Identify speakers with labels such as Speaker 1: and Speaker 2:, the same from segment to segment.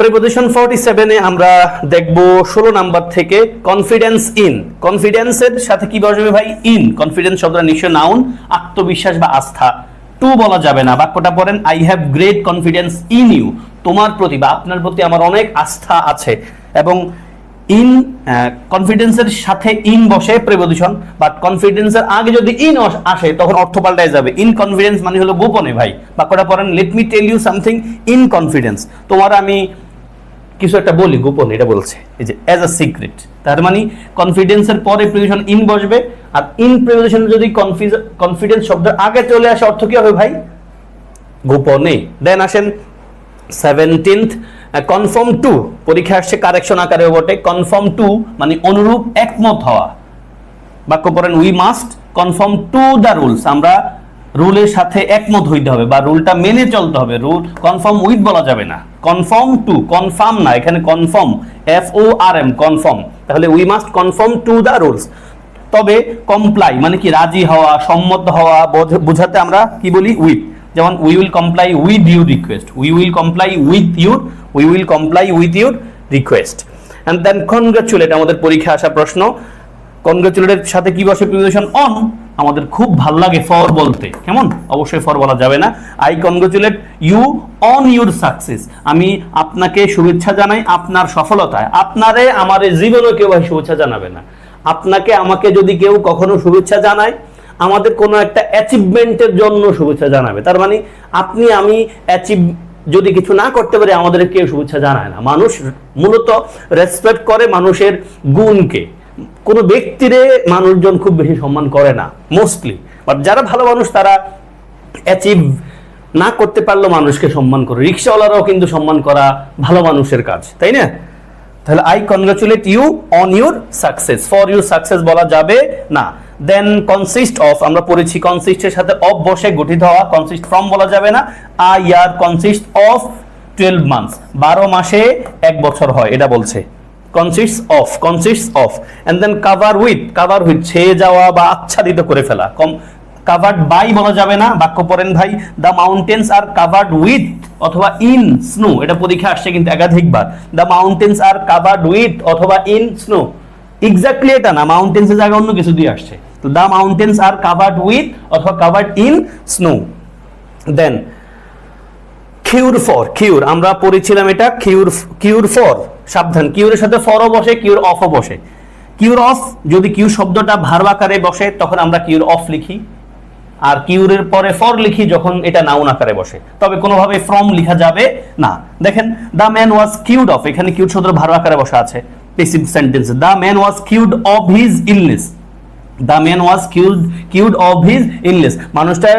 Speaker 1: Preposition 47 এ আমরা দেখব 16 number থেকে কনফিডেন্স ইন। কনফিডেন্সের সাথে কি বসবে ভাই? ইন। কনফিডেন্স শব্দটা নিশ্চয় নাউন, আত্মবিশ্বাস বা আস্থা। টু বলা যাবে না। বাক্যটা পড়েন, I have great confidence in you. তোমার প্রতি বা আপনার প্রতি আমার অনেক আস্থা আছে। এবং ইন কনফিডেন্সের সাথে ইন বসে প্রিপোজিশন, বাট কনফিডেন্সের আগে যদি ইন আসে তখন অর্থ পাল্টায় যাবে। ইন কনফিডেন্স মানে হলো গোপনে ভাই। বাক্যটা পড়েন, let me tell you something in confidence. তোমার আমি কিছু একটা বলি গোপনে, এটা বলছে এই যে অ্যাজ আ সিক্রেট। তার মানে কনফিডেন্সের পরে প্রিপোজিশন ইন বসবে, আর ইন প্রিপোজিশন যদি কনফিডেন্স শব্দের আগে চলে আসে অর্থ কি হবে ভাই? গোপনে। দেন আসেন 17th, কনফার্ম টু। পরীক্ষা আসছে কারেকশন আকারে বটে। কনফার্ম টু মানে অনুরূপ, একমত হওয়া। বাক্য পড়েন, we must confirm to the rules. আমরা রুলের সাথে একমত হইতে হবে বা রুলটা মেনে চলতে হবে। রুল কনফার্ম উইথ বলা যাবে না, কনফার্ম টু। কনফার্ম না, এখানে কনফার্ম, FORM, কনফার্ম। তাহলে we must confirm to the rules. তবে কমপ্লাই মানে কি? রাজি হওয়া, সম্মত হওয়া বোঝাতে আমরা কি বলি? উইথ। যেমন we will comply with your request, we will comply with your, we will comply with your request. And then congratulate, আমাদের পরীক্ষা আসা প্রশ্ন। কনগ্রাচুলেটের সাথে কি বসে? Preposition on. আমাদের খুব ভাল লাগে ফর বলতে, কেমন? অবশ্যই ফর বলা যাবে না। I congratulate you on your success. আমি আপনাকে শুভেচ্ছা জানাই আপনার সফলতায়। আপনারে আমারে জীবনে কেউ শুভেচ্ছা জানাবে না। আপনাকে আমাকে যদি কেউ কখনো শুভেচ্ছা জানায়, আমাদের কোনো একটা অ্যাচিভমেন্টের জন্য শুভেচ্ছা জানাবে। তার মানে আপনি আমি অ্যাচিভ যদি কিছু না করতে পারি, আমাদের কেউ শুভেচ্ছা জানায় না। মানুষ মূলত রেসপেক্ট করে মানুষের গুণকে। কোনো ব্যক্তিরে মানুষজন খুব বেশি সম্মান করে না মোস্টলি, বাট যারা ভালো মানুষ তারা অ্যাচিভ না করতে পারলেও মানুষকে সম্মান করে। রিক্সাওয়ালারাও কিন্তু সম্মান করা ভালো মানুষের কাজ, তাই না? তাহলে I congratulate you on your success, for your success বলা যাবে না। দেন কনসিস্ট অফ, আমরা পড়েছি কনসিস্টের সাথে অফ বসে গঠিত হওয়া। কনসিস্ট ফ্রম বলা যাবে না। A year consist of 12 months, 12 মাসে 1 বছর হয়, এটা বলছে। Consists of, consists of. And then cover with, cover with ছেয়ে যাওয়া বা আচ্ছাদিত করে ফেলা। কাভার্ড বাই বলা যাবে না। বাক্য পড়েন ভাই, the mountains are covered with অথবা ইন স্নো। এটা পরীক্ষা আসছে কিন্তু একাধিকবার। The mountains are covered with অথবা ইন স্নো। এক্স্যাক্টলি এটা না, মাউন্টেন্সের জায়গায় অন্য কিছু দিয়ে আসছে। তো the mountains are covered with অথবা covered in snow. Then cure for, cure আমরা পড়েছিলাম এটা। কিউর ফর, সাবধান, কিউরের সাথে ফরও বসে, কিউর অফও বসে। কিউর অফ যদি কিউ শব্দটা ভার্ব আকারে বসে তখন আমরা কিউর অফ লিখি, আর কিউরের পরে ফর লিখি যখন এটা নাউন আকারে বসে। তবে কোনোভাবে ফ্রম লিখা যাবে না। দেখেন, the man was cured of, এখানে কিউড শব্দ ভার্ব আকারে বসা আছে প্যাসিভ সেন্টেন্সে। The man was cured of his illness, the man was cured of his illness. মানুষটা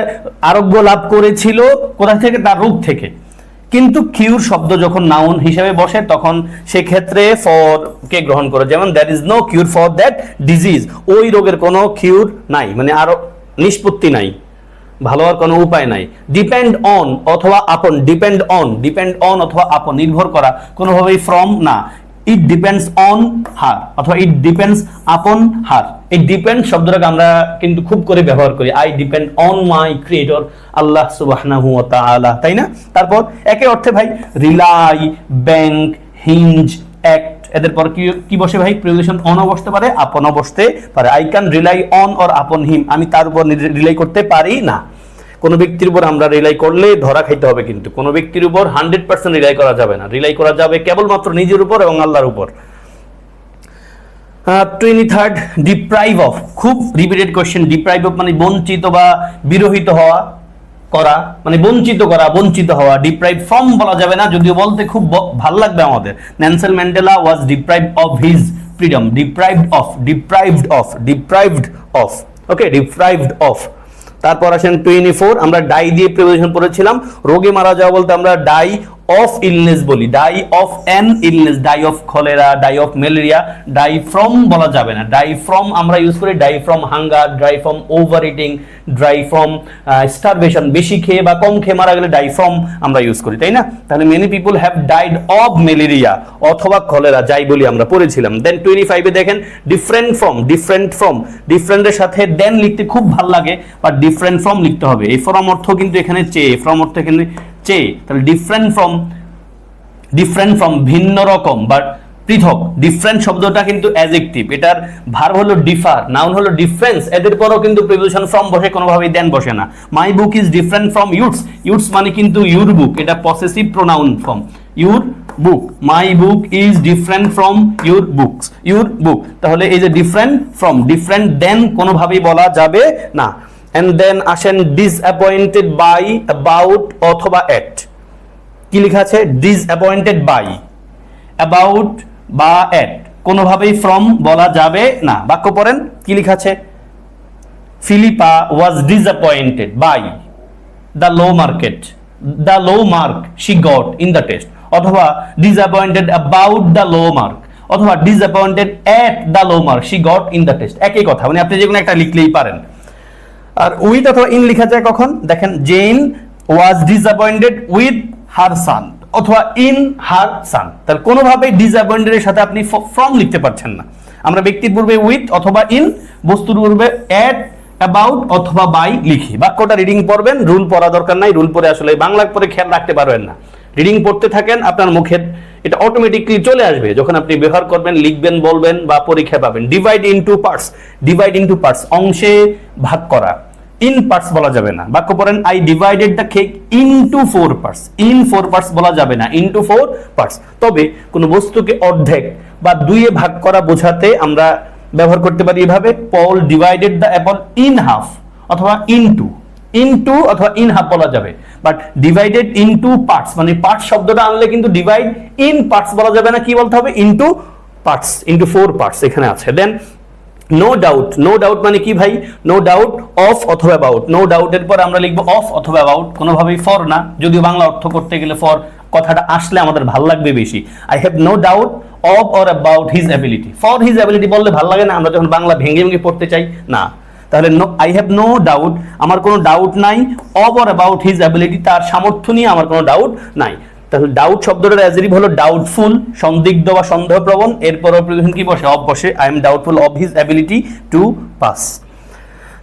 Speaker 1: আরোগ্য লাভ করেছিল কোথা থেকে? তার রোগ থেকে। কিন্তু কিউর শব্দ যখন নাউন হিসেবে বসে তখন সেক্ষেত্রে ফর কে গ্রহণ করে। যেমন there is no cure for that disease, ওই রোগের কোনো কিউর নাই, মানে আরো নিষ্পত্তি নাই, ভালো হওয়ার কোনো উপায় নাই। ডিপেন্ড অন অথবা আপন, ডিপেন্ড অন অথবা আপন, নির্ভর করা, কোনোভাবেই ফ্রম না। ইট ডিপেন্ডস অন হার অথবা ইট ডিপেন্ডস আপন হার। এই ডিপেন্ড শব্দটাকে আমরা কিন্তু খুব করে ব্যবহার করি। I depend on my creator আল্লাহ সুবহানাহু ওয়া তাআলা, তাই না? তারপর একে অর্থে ভাই রিলাই, ব্যাংক, হিঞ্জ, অ্যাক্ট, এদের পর কি বসে ভাই? প্রিপোজিশন অনও বসতে পারে, আপনও বসতে পারে। I can rely on or আপন হিম, আমি তার উপর রিলাই করতে পারি না। কোনো ব্যক্তির উপর আমরা রিলাই করলে ধরা খাইতে হবে, কিন্তু কোনো ব্যক্তির উপর 100% রিলাই করা যাবে না। রিলাই করা যাবে কেবলমাত্র নিজের উপর এবং আল্লাহর উপর। 23rd, ডিপ্রাইভ অফ, খুব রিপিটেড কোশ্চেন। ডিপ্রাইভ অফ মানে বঞ্চিত বা বিরহিত হওয়া, করা মানে বঞ্চিত করা, বঞ্চিত হওয়া। ডিপ্রাইভ ফ্রম বলা যাবে না, যদিও বলতে খুব ভাল লাগবে আমাদের। Nelson Mandela was deprived of his freedom, deprived of, okay, deprived of. তারপর আসেন 24, আমরা ডাই দিয়ে প্রিপোজিশন পড়েছিলাম। রোগে মারা যাওয়া বলতে আমরা ডাই অফ ইলনেস বলি, die of an illness, die of cholera, die of malaria. Die from বলা যাবে না। ডাই ফ্রম আমরা ইউজ করি die from hunger, die from overeating, die from starvation, বেশি খেয়ে বা কম খেয়ে মারা গেলে ডাই ফ্রম আমরা ইউজ করি, তাই না? তাহলে many people have died of malaria অথবা কলেরা, যাই বলি আমরা পড়েছিলাম। দেন 25-এ দেখেন ডিফারেন্ট ফ্রম, ডিফারেন্টের সাথে দেন লিখতে খুব ভালো লাগে, বাট ডিফারেন্ট ফ্রম লিখতে হবে। এই ফ্রম অর্থ কিন্তু এখানে চেয়ে, ফ্রম অর্থ এখানে চেয়ে। তাহলে ডিফারেন্ট ফ্রম ডিফারেন্ট ফ্রম ভিন্ন রকম বা পৃথক, ডিফারেন্ট শব্দটা কিন্তু অ্যাডজেক্টিভ, এটার ভার্ব হলো ডিফার, নাউন হলো ডিফারেন্স, এদের পরও কিন্তু প্রিপোজিশন ফ্রম বসে, কোনোভাবেই দেন বসে না। My book is different from yours, yours মানে কিন্তু ইউর বুক, এটা possessive pronoun form, your book, my book is different from your books, your book. তাহলে এই যে ডিফারেন্ট ফ্রম, ডিফারেন্ট দেন কোনোভাবেই বলা যাবে না। এন্ড দেন আসেন ডিসঅ্যাপয়েন্টেড বাই, অ্যাবাউট অথবা এট। কি লেখা আছে? ডিসঅ্যাপয়েন্টেড বাই, অ্যাবাউট বা এট, কোনোভাবেই ফ্রম বলা যাবে না। বাক্য পড়েন, কি লেখা আছে? Philippa was disappointed by the low market, the low mark she got in the test, অথবা disappointed about the low mark, অথবা disappointed at the low mark she got in the test, একই কথা, মানে আপনি যে কোনো একটা লিখলেই পারেন। আর উইথ অথবা ইন লেখা যায় কখন? দেখেন, Jane was disappointed with her son, অথবা ইন হার সান। তাহলে কোনোভাবেই ডিসঅ্যাপয়েন্টেড এর সাথে আপনি ফ্রম লিখতে পারছেন না। আমরা ব্যক্তির পূর্বে উইথ অথবা ইন, বস্তুর পূর্বে এট, অ্যাবাউট অথবা বাই লিখি। বাক্যটা রিডিং পড়বেন, রুল পড়া দরকার নাই, রুল পড়ে আসলে বাংলা পরে খেয়াল রাখতে পারবেন না। রিডিং পড়তে থাকেন, আপনার মুখের এটা অটোমেটিকলি চলে আসবে যখন আপনি ব্যবহার করবেন, লিখবেন, বলবেন বা পরীক্ষা পাবেন। Divide into parts, divide into parts, অংশে ভাগ করা। ইন পার্টস বলা যাবে না। বাক্য পড়েন, I divided the cake into 4 parts, in 4 parts বলা যাবে না, ইনটু 4 পার্টস। তবে কোন বস্তুকে অর্ধেক বা দুইয়ে ভাগ করা বোঝাতে আমরা ব্যবহার করতে পারি এভাবে, Paul divided the apple in half, অথবা ইনটু, ইনটু অথবা ইন হাফ বলা যাবে। বাট ডিভাইডেড ইনটু পার্টস, মানে পার্টস শব্দটা আনলে কিন্তু ডিভাইড ইন পার্টস বলা যাবে না, কি বলতে হবে? ইনটু পার্টস, ইনটু 4 পার্টস এখানে আছে। দেন নো ডাউট, নো ডাউট মানে কি ভাই? নো ডাউট অফ অথবা অ্যাবাউট, নো ডাউটের পর আমরা লিখবো অফ অথবা অ্যাবাউট, কোনোভাবেই ফর না, যদিও বাংলা অর্থ করতে গেলে ফর কথাটা আসলে আমাদের ভালো লাগবে বেশি। I have no doubt of or about his ability, for his ability বললে ভালো লাগে না, আমরা যখন বাংলা ভেঙে ভেঙে পড়তে চাই না। তাহলে আই হ্যাভ নো ডাউট, আমার কোনো ডাউট নাই, of or about his ability, তার সামর্থ্য নিয়ে আমার কোনো ডাউট নাই। তাহলে ডাউট শব্দটার অ্যাডজেক্টিভ হলো ডাউটফুল, সন্দিগ্ধ বা সন্দেহপ্রবণ, এরপর প্রিপোজিশন কি বসে? অফ বসে। I am doubtful of his ability to pass.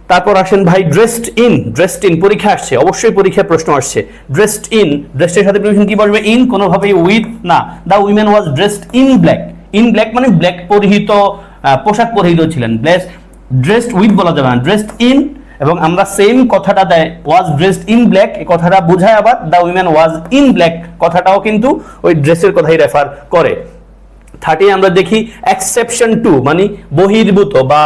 Speaker 1: তারপর আসেন ভাই ড্রেসড ইন, ড্রেসড ইন পরীক্ষা আসছে, অবশ্যই পরীক্ষায় প্রশ্ন আসছে। ড্রেসড ইন, ড্রেসের সাথে প্রিপোজিশন কি বসবে? ইন, কোনোভাবেই উইথ না। The women was dressed in black, in black মানে ব্ল্যাক পরিহিত, পোশাক পরিহিত ছিলেন। ড্রেসড উইথ বলা যাবে না, ড্রেসড ইন। এবং আমরা সেম কথাটা দেয় ওয়াজ ড্রেসড ইন ব্ল্যাক, এই কথাটা বোঝায় আবার the women was in black কথাটাও কিন্তু ওই ড্রেসের কথাই রেফার করে। 30 আমরা দেখি এক্সেপশন টু মানে বহির্ভূত বা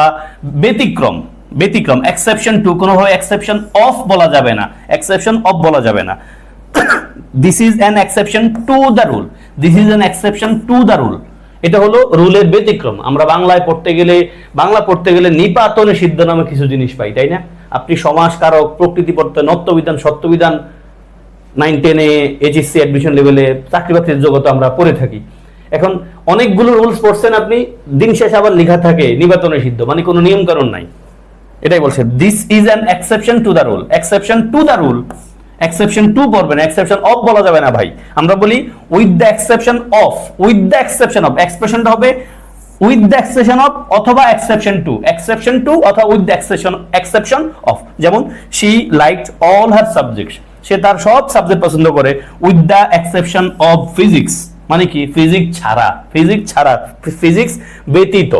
Speaker 1: ব্যতিক্রম, ব্যতিক্রম। এক্সেপশন টু, কোনোভাবে এক্সেপশন অফ বলা যাবে না, এক্সেপশন অফ বলা যাবে না। This is an exception to the rule, this is an exception to the rule, এটা হলো রুলের ব্যতিক্রম। আমরা বাংলায় পড়তে গেলে, বাংলা পড়তে গেলে নিপাতনে সিদ্ধ নামে কিছু জিনিস পাই, তাই না? আপনি সমাস কারক, প্রকৃতি পড়তে, নত্যবিধান, সত্যবিধান 9-10-এ এইচএসসি অ্যাডমিশন লেভেলে চাকরি বাকরির জগতে আমরা পড়ে থাকি। এখন অনেকগুলো রুলস পড়ছেন আপনি, দিন শেষে আবার লেখা থাকে নিপাতনে সিদ্ধ, মানে কোনো নিয়ম কারণ নাই। এটাই বলছে this is an exception to the rule, exception to the rule. Exception to পড়বেন, এক্সেপশন অফ বলা যাবে না ভাই। আমরা বলি with the exception of, with the exception of, এক্সপ্রেশনটা হবে উইথ দ্য এক্সেপশন অফ অথবা এক্সেপশন টু, এক্সেপশন টু অথবা উইথ দ্য এক্সেপশন অফ। যেমন she liked all her subjects, সে তার সব সাবজেক্ট পছন্দ করে, with the exception of physics, মানে কি? ফিজিক্স ছাড়া, ফিজিক্স ছাড়া, ফিজিক্স ব্যতীত।